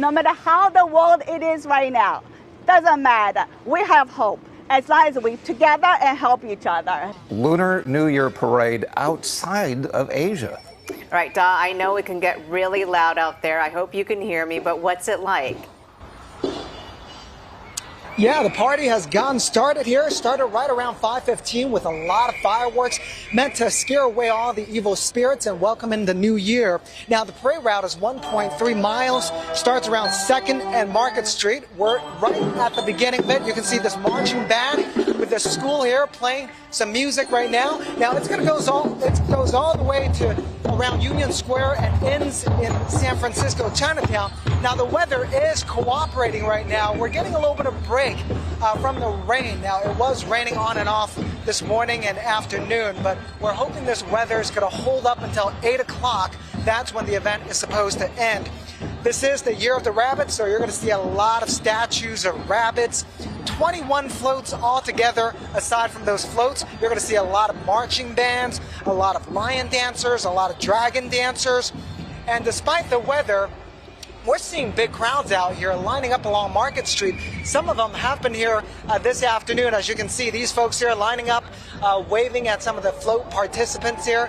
No matter how the world it is right now, doesn't matter. We have hope as long as we together and help each other. Lunar New Year parade outside of Asia. All right, Da, I know it can get really loud out there. I hope you can hear me, but what's it like? Yeah, the party has gotten started here. Started right around 5:15 with a lot of fireworks meant to scare away all the evil spirits and welcome in the new year. Now, the parade route is 1.3 miles, starts around 2nd and Market Street. We're right at the beginning of it. You can see this marching band with the school here playing some music right now. Now, it goes all the way to around Union Square and ends in San Francisco, Chinatown. Now, the weather is cooperating right now. We're getting a little bit of break from the rain. Now, it was raining on and off this morning and afternoon, but we're hoping this weather is going to hold up until 8 o'clock. That's when the event is supposed to end. This is the Year of the Rabbit, so you're going to see a lot of statues of rabbits. 21 floats altogether. Aside from those floats, you're going to see a lot of marching bands, a lot of lion dancers, a lot of dragon dancers. And despite the weather, we're seeing big crowds out here lining up along Market Street. Some of them have been here this afternoon. As you can see, these folks here lining up, waving at some of the float participants here.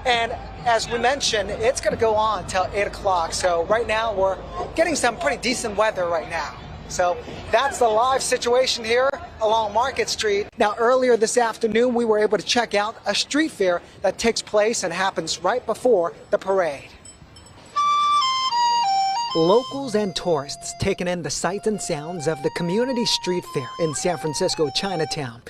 And as we mentioned, it's going to go on until 8 o'clock. So right now, we're getting some pretty decent weather right now. So that's the live situation here along Market Street. Now, earlier this afternoon, we were able to check out a street fair that takes place and happens right before the parade. Locals and tourists taking in the sights and sounds of the community street fair in San Francisco, Chinatown.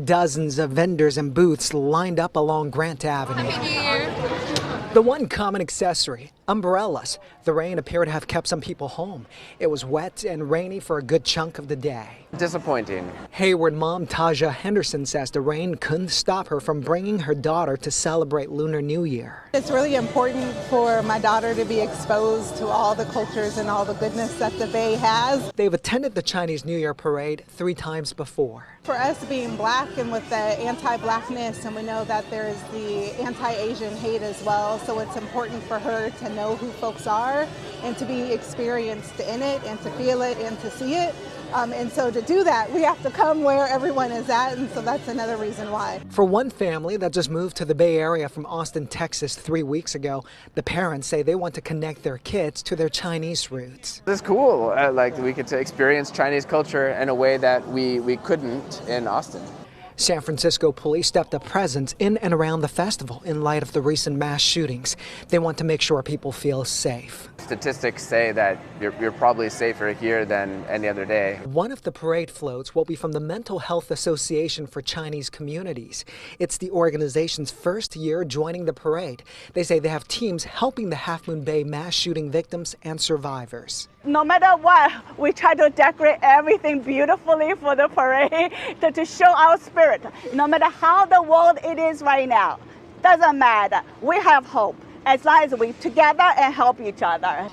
Dozens of vendors and booths lined up along Grant Avenue. Happy New Year. The one common accessory, umbrellas. The rain appeared to have kept some people home. It was wet and rainy for a good chunk of the day. Disappointing. Hayward mom Taja Henderson says the rain couldn't stop her from bringing her daughter to celebrate Lunar New Year. It's really important for my daughter to be exposed to all the cultures and all the goodness that the Bay has. They've attended the Chinese New Year parade 3 times before. For us being black and with the anti-blackness, and we know that there is the anti-Asian hate as well, so it's important for her to know who folks are and to be experienced in it and to feel it and to see it. And so to do that, we have to come where everyone is at, and so that's another reason why. For one family that just moved to the Bay Area from Austin, Texas 3 weeks ago, the parents say they want to connect their kids to their Chinese roots. It's cool, like we get to experience Chinese culture in a way that we couldn't in Austin. San Francisco police stepped up presence in and around the festival in light of the recent mass shootings. They want to make sure people feel safe. Statistics say that you're probably safer here than any other day. One of the parade floats will be from the Mental Health Association for Chinese Communities. It's the organization's first year joining the parade. They say they have teams helping the Half Moon Bay mass shooting victims and survivors. No matter what, we try to decorate everything beautifully for the parade to show our spirit. No matter how the world it is right now, doesn't matter. We have hope as long as we together and help each other.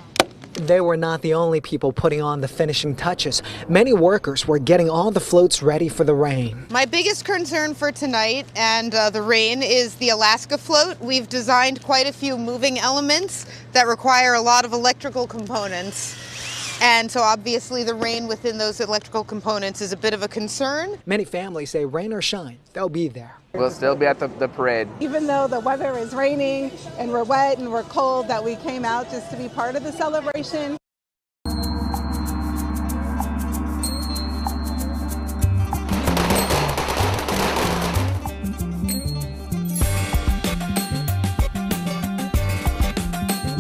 They were not the only people putting on the finishing touches. Many workers were getting all the floats ready for the rain. My biggest concern for tonight and the rain is the Alaska float. We've designed quite a few moving elements that require a lot of electrical components. And so obviously the rain within those electrical components is a bit of a concern. Many families say rain or shine, they'll be there. We'll still be at the parade. Even though the weather is raining and we're wet and we're cold, that we came out just to be part of the celebration.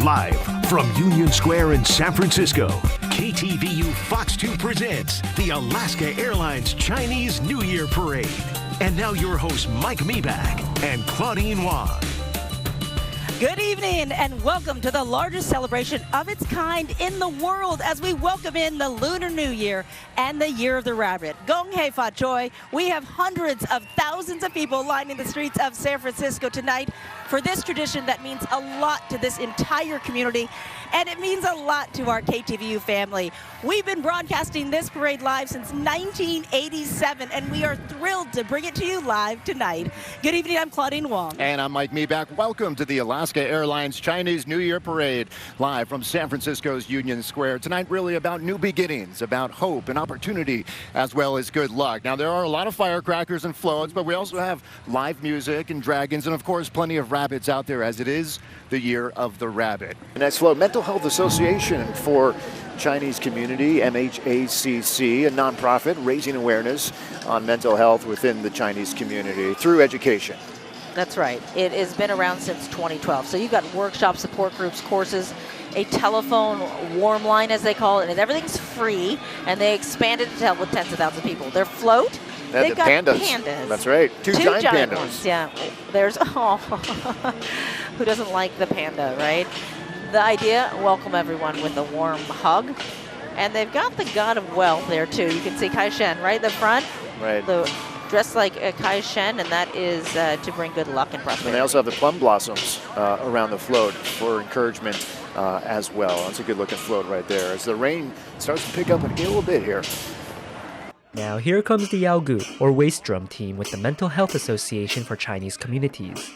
Live from Union Square in San Francisco, KTVU Fox 2 presents the Alaska Airlines Chinese New Year Parade. And now your hosts Mike Meback and Claudine Wong. Good evening and welcome to the largest celebration of its kind in the world as we welcome in the Lunar New Year and the Year of the Rabbit. Gong hei fa choi. We have hundreds of thousands of people lining the streets of San Francisco tonight for this tradition that means a lot to this entire community, and it means a lot to our KTVU family. We've been broadcasting this parade live since 1987, and we are thrilled to bring it to you live tonight. Good evening, I'm Claudine Wong. And I'm Mike Meeback. Welcome to the Alaska Airlines Chinese New Year Parade, live from San Francisco's Union Square. Tonight really about new beginnings, about hope and opportunity, as well as good luck. Now, there are a lot of firecrackers and floats, but we also have live music and dragons, and of course, plenty of rabbits out there, as it is the year of the rabbit. The next float, Mental Health Association for Chinese Community, MHACC, a nonprofit raising awareness on mental health within the Chinese community through education. That's right. It has been around since 2012. So you've got workshops, support groups, courses, a telephone warm line, as they call it, and everything's free. And they expanded to with tens of thousands of people. Their float, they've got pandas. That's right. Two giant pandas. Ones. Yeah. There's, who doesn't like the panda, right? The idea, welcome everyone with a warm hug. And they've got the god of wealth there, too. You can see Kai Shen right in the front. Right. Dressed like Kai Shen, and that is to bring good luck and prosperity. And they also have the plum blossoms around the float for encouragement as well. That's a good-looking float right there. As the rain starts to pick up a little bit here. Now here comes the Yaogu, or waist drum team with the Mental Health Association for Chinese Communities.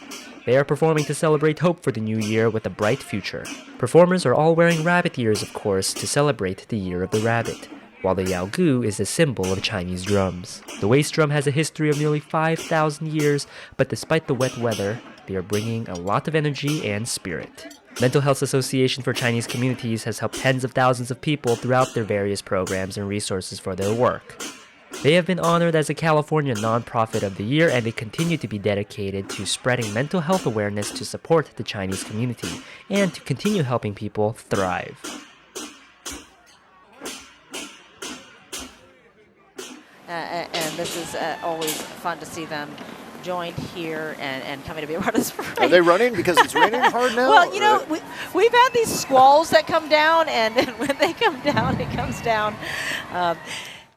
They are performing to celebrate hope for the new year with a bright future. Performers are all wearing rabbit ears, of course, to celebrate the year of the rabbit, while the Yaogu is a symbol of Chinese drums. The waist drum has a history of nearly 5,000 years, but despite the wet weather, they are bringing a lot of energy and spirit. Mental Health Association for Chinese Communities has helped tens of thousands of people throughout their various programs and resources for their work. They have been honored as a California Nonprofit of the Year, and they continue to be dedicated to spreading mental health awareness to support the Chinese community and to continue helping people thrive. And this is always fun to see them joined here and coming to be a part of this parade. Are they running because it's raining hard now? Well, you know, we've had these squalls that come down, and when they come down, it comes down.